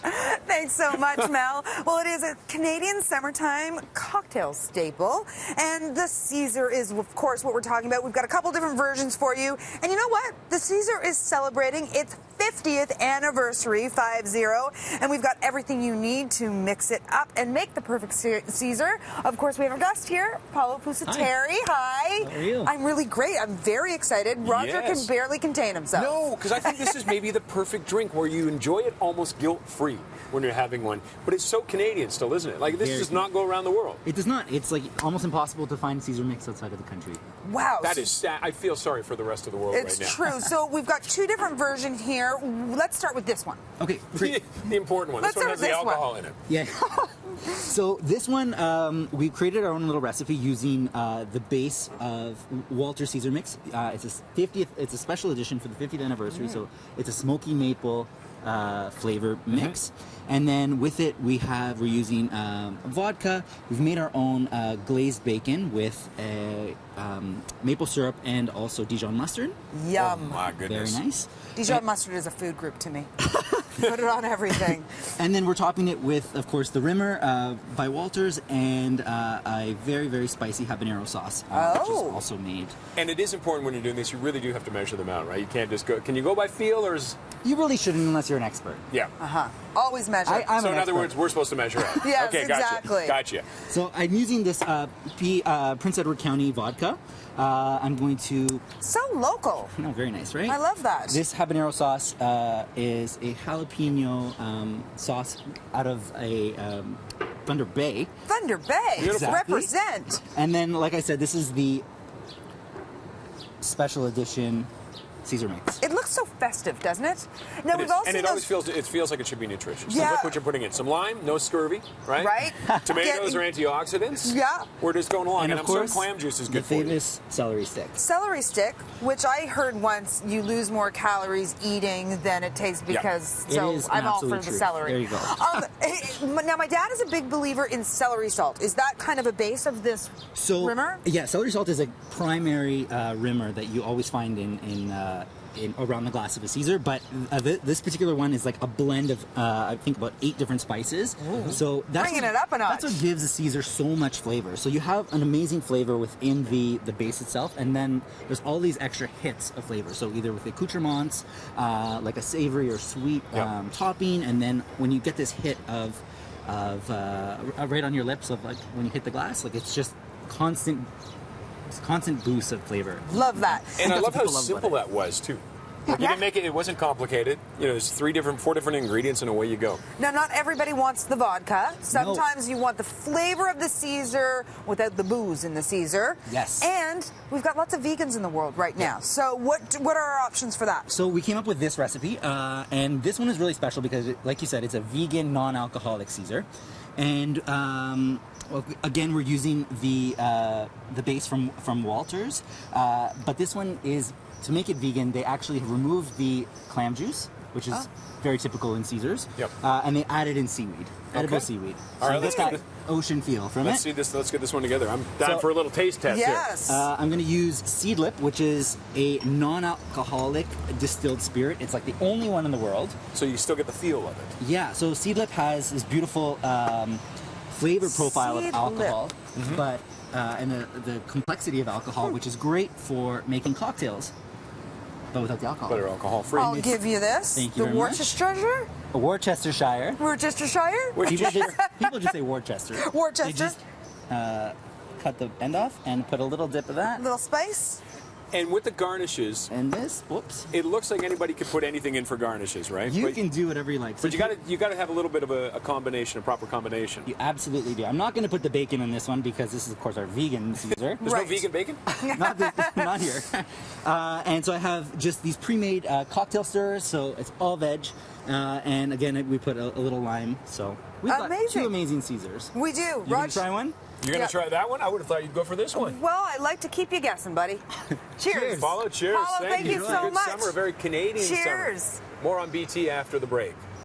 much. Thanks so much, Mel. Well, it is a Canadian summertime cocktail staple, and the Caesar is, of course, what we're talking about. We've got a couple different versions for you, and you know what? The Caesar is celebrating its 50th anniversary, 5-0, and we've got everything you need to mix it up and make the perfect Caesar. Of course, we have our guest here, Paolo Pusateri. Hi. How are you? I'm really great. I'm very excited. Roger can barely contain himself. No, because I think this is maybe the perfect drink where you enjoy it almost guilt-free when you're having one. But it's so Canadian still, isn't it? Like, this does not go around the world. It does not. It's like almost impossible to find Caesar mix outside of the country. Wow. That is sad. I feel sorry for the rest of the world right now. It's true. So we've got two different versions here. Let's start with this one. Okay, great. The important one. This one has the alcohol in it. Yeah. So this one, we created our own little recipe using the base of Walter Caesar mix. It's a 50th. It's a special edition for the 50th anniversary. So it's a smoky maple flavor mix, and then with it we're using vodka. We've made our own glazed bacon with maple syrup and also Dijon mustard. Yum. Oh my goodness. Very nice. Dijon mustard is a food group to me. Put it on everything. And then we're topping it with, of course, the Rimmer by Walters and a very, very spicy habanero sauce, which is also made. And it is important when you're doing this, you really do have to measure them out, right? You can't just go, can you go by feel or is... You really shouldn't unless you're an expert. Yeah. Always measure. So in other words, we're supposed to measure out. Yes, okay, exactly. Gotcha. So I'm using this Prince Edward County vodka. I'm going to... So local. No, very nice, right? I love that. This habanero sauce is a jalapeno sauce out of a Thunder Bay. Thunder Bay. Exactly. Represent. And then, like I said, this is the special edition Caesar mix. It looks so festive, doesn't it? Now It is. And it always feels like it should be nutritious. Yeah. So look what you're putting in. Some lime, no scurvy, right? Right. Tomatoes are antioxidants. Yeah. We're just going along. And And of I'm sure course, clam juice is good the for you. famous celery stick. Celery stick, which I heard once you lose more calories eating than it takes because It so is I'm all for absolute the truth. celery. There you go. Now my dad is a big believer in celery salt. Is that kind of a base of this Rimmer? Yeah, celery salt is a primary Rimmer that you always find in around the glass of a Caesar, but this particular one is like a blend of I think about 8 different spices. Ooh. So that's Bringing it up a notch. That's what gives a Caesar so much flavor. So you have an amazing flavor within the base itself, and then there's all these extra hits of flavor. So either with accoutrements, like a savory or sweet topping, and then when you get this hit of right on your lips of like when you hit the glass, like it's just constant boost of flavor. Love that. And I love how simple that was too. Like you didn't make it. It wasn't complicated. You know, there's 4 different ingredients, and away you go. Now, not everybody wants the vodka. Sometimes you want the flavor of the Caesar without the booze in the Caesar. Yes. And we've got lots of vegans in the world right now. So what are our options for that? So we came up with this recipe, and this one is really special because, like you said, it's a vegan, non-alcoholic Caesar. And well, again, we're using the base from Walters, but this one is, to make it vegan, they actually removed the clam juice, which is very typical in Caesars, and they added in seaweed, edible seaweed. So All right, let's got get ocean feel from Let's it. see this. Let's get this one together. I'm down for a little taste test here. Yes. I'm going to use Seedlip, which is a non-alcoholic distilled spirit. It's like the only one in the world. So you still get the feel of it. Yeah, so Seedlip has this beautiful flavor profile of alcohol, but and the complexity of alcohol, which is great for making cocktails, but without the alcohol. But they're alcohol free. I'll give you this. Thank you the very much. Worcestershire? Worcestershire. Worcestershire? People just say Worcester. Worcester. They just cut the end off and put a little dip of that. Little spice? And with the garnishes, And this, whoops. it looks like anybody could put anything in for garnishes, right? You But- can do whatever you like. So But you got to have a little bit of a combination, a proper combination. You absolutely do. I'm not going to put the bacon in this one because this is, of course, our vegan Caesar. There's no Right. vegan bacon? not here. And so I have just these pre-made cocktail stirrers, so it's all veg. And again, we put a little lime. So we've got Amazing. 2 amazing Caesars. We do. You can try one? You're going to try that one? I would have thought you'd go for this one. Well, I like to keep you guessing, buddy. Cheers. Follow, cheers. Paulo, thank you so Good much. summer, a very Canadian Cheers. summer. More on BT after the break.